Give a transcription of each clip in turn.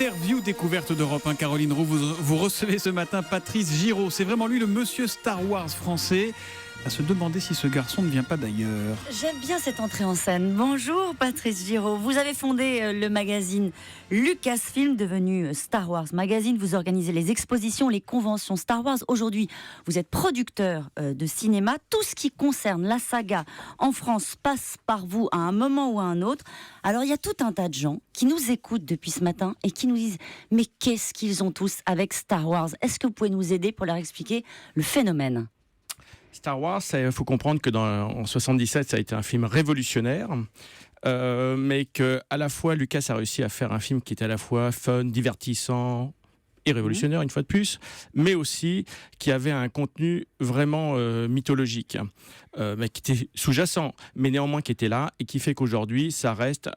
L'interview découverte d'Europe 1, Caroline Roux, vous recevez ce matin Patrice Giraud. C'est vraiment lui le monsieur Star Wars français. À se demander si ce garçon ne vient pas d'ailleurs. J'aime bien cette entrée en scène. Bonjour Patrice Giraud. Vous avez fondé le magazine Lucasfilm, devenu Star Wars Magazine. Vous organisez les expositions, les conventions Star Wars. Aujourd'hui, vous êtes producteur de cinéma. Tout ce qui concerne la saga en France passe par vous à un moment ou à un autre. Alors il y a tout un tas de gens qui nous écoutent depuis ce matin et qui nous disent « Mais qu'est-ce qu'ils ont tous avec Star Wars ?» Est-ce que vous pouvez nous aider pour leur expliquer le phénomène ? Star Wars, il faut comprendre que en 77, ça a été un film révolutionnaire, mais que à la fois Lucas a réussi à faire un film qui était à la fois fun, divertissant et révolutionnaire, une fois de plus, mais aussi qui avait un contenu vraiment mythologique, mais qui était sous-jacent, mais néanmoins qui était là, et qui fait qu'aujourd'hui, ça reste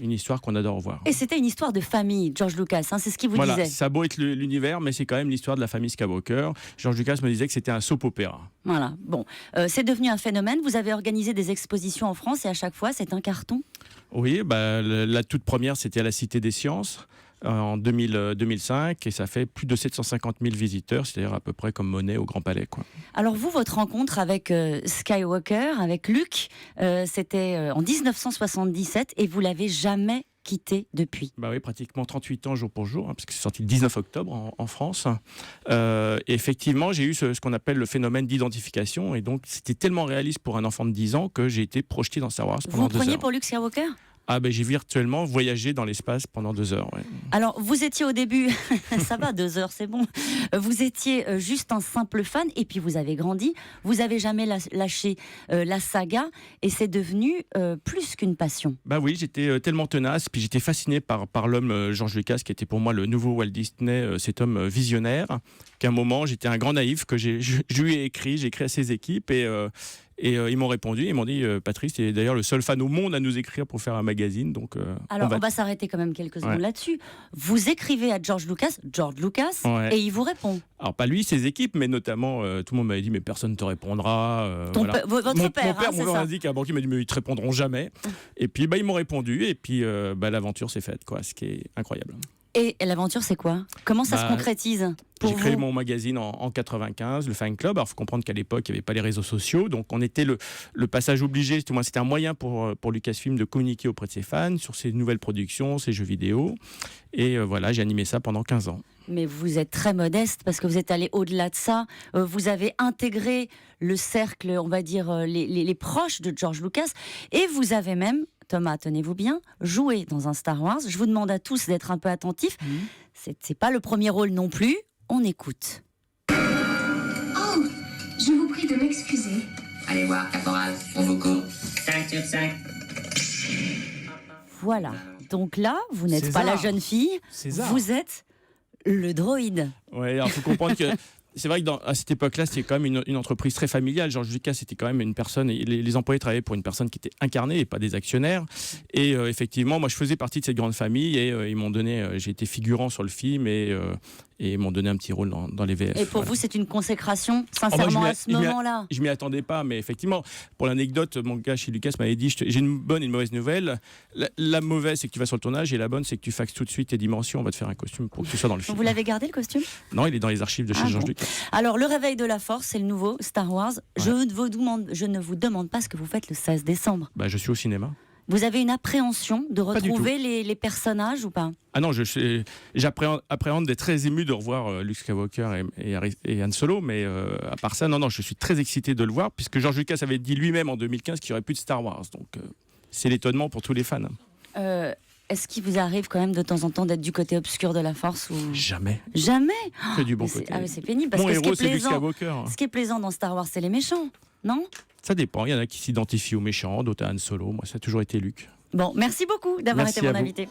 une histoire qu'on adore voir. Et c'était une histoire de famille, George Lucas, hein, c'est ce qu'il vous disait. Ça a beau être l'univers, mais c'est quand même l'histoire de la famille Skywalker. George Lucas me disait que c'était un soap opéra. Voilà, bon, c'est devenu un phénomène. Vous avez organisé des expositions en France et à chaque fois, c'est un carton. Oui, la toute première, c'était à la Cité des Sciences en 2005, et ça fait plus de 750 000 visiteurs, c'est-à-dire à peu près comme Monet au Grand Palais, quoi. Alors vous, votre rencontre avec Skywalker, avec Luke, c'était en 1977 et vous l'avez jamais quitté depuis. Bah oui, pratiquement 38 ans jour pour jour, hein, parce que c'est sorti le 19 octobre en France. Et effectivement, j'ai eu ce qu'on appelle le phénomène d'identification, et donc c'était tellement réaliste pour un enfant de 10 ans que j'ai été projeté dans Star Wars pendant 2 heures. Vous preniez pour Luke Skywalker ? J'ai virtuellement voyagé dans l'espace pendant 2 heures. Ouais. Alors, vous étiez au début, ça va, 2 heures, c'est bon. Vous étiez juste un simple fan, et puis vous avez grandi. Vous avez jamais lâché la saga, et c'est devenu plus qu'une passion. Bah oui, j'étais tellement tenace, puis j'étais fasciné par l'homme George Lucas, qui était pour moi le nouveau Walt Disney, cet homme visionnaire. Qu'à un moment, j'étais un grand naïf que je lui ai écrit, j'ai écrit à ses équipes, et ils m'ont répondu, ils m'ont dit Patrice, tu es d'ailleurs le seul fan au monde à nous écrire pour faire un magazine. Donc, alors on va s'arrêter quand même quelques secondes là-dessus. Vous écrivez à George Lucas, ouais. Et il vous répond. Alors pas lui, ses équipes, mais notamment tout le monde m'avait dit mais personne ne te répondra. Votre père, mon père m'avait dit qu'un banquier m'a dit mais ils te répondront jamais. Et puis ils m'ont répondu, et puis l'aventure s'est faite, quoi, ce qui est incroyable. Et l'aventure, c'est quoi ? Comment ça se concrétise pour J'ai vous ? créé mon magazine en 95, le Fan Club. Alors, il faut comprendre qu'à l'époque, il n'y avait pas les réseaux sociaux. Donc, on était le passage obligé. C'était un moyen pour Lucasfilm de communiquer auprès de ses fans sur ses nouvelles productions, ses jeux vidéo. Et j'ai animé ça pendant 15 ans. Mais vous êtes très modeste parce que vous êtes allé au-delà de ça. Vous avez intégré le cercle, on va dire, les proches de George Lucas. Et vous avez même... Thomas, tenez-vous bien, jouer dans un Star Wars. Je vous demande à tous d'être un peu attentifs. C'est pas le premier rôle non plus. On écoute. Oh, je vous prie de m'excuser. Allez voir, caporal, on vous court. 5 sur 5. Voilà. Donc là, vous n'êtes César. pas la jeune fille. César. Vous êtes le droïde. Ouais, alors il faut comprendre que c'est vrai que à cette époque-là, c'était quand même une entreprise très familiale. George Lucas, c'était quand même une personne, et les employés travaillaient pour une personne qui était incarnée et pas des actionnaires. Et effectivement, moi, je faisais partie de cette grande famille, et ils m'ont donné, j'ai été figurant sur le film, et ils m'ont donné un petit rôle dans les VF. Et pour vous, c'est une consécration, sincèrement, à ce moment-là. Je m'y attendais pas, mais effectivement, pour l'anecdote, mon gars chez Lucas m'avait dit j'ai une bonne et une mauvaise nouvelle. La mauvaise, c'est que tu vas sur le tournage, et la bonne, c'est que tu faxes tout de suite tes dimensions. On va te faire un costume pour que tu sois dans le film. Vous l'avez gardé, le costume ? Non, il est dans les archives de chez George Lucas. Alors, le réveil de la force, c'est le nouveau Star Wars. Ouais. Je ne vous demande pas ce que vous faites le 16 décembre. Je suis au cinéma. Vous avez une appréhension de retrouver les personnages ou pas ? Ah non, j'appréhende d'être très ému de revoir Luke Skywalker et Han Solo, mais à part ça, non, je suis très excité de le voir, puisque George Lucas avait dit lui-même en 2015 qu'il n'y aurait plus de Star Wars. Donc, c'est l'étonnement pour tous les fans. Est-ce qu'il vous arrive quand même de temps en temps d'être du côté obscur de la force ou... Jamais. Jamais ? Que du bon côté. Ah oui, c'est pénible, parce Mon que héros, c'est Luke Skywalker. Ce qui est plaisant dans Star Wars, c'est les méchants, non ? Ça dépend, il y en a qui s'identifient aux méchants, d'autres à Han Solo. Moi, ça a toujours été Luke. Bon, merci beaucoup d'avoir été mon invité.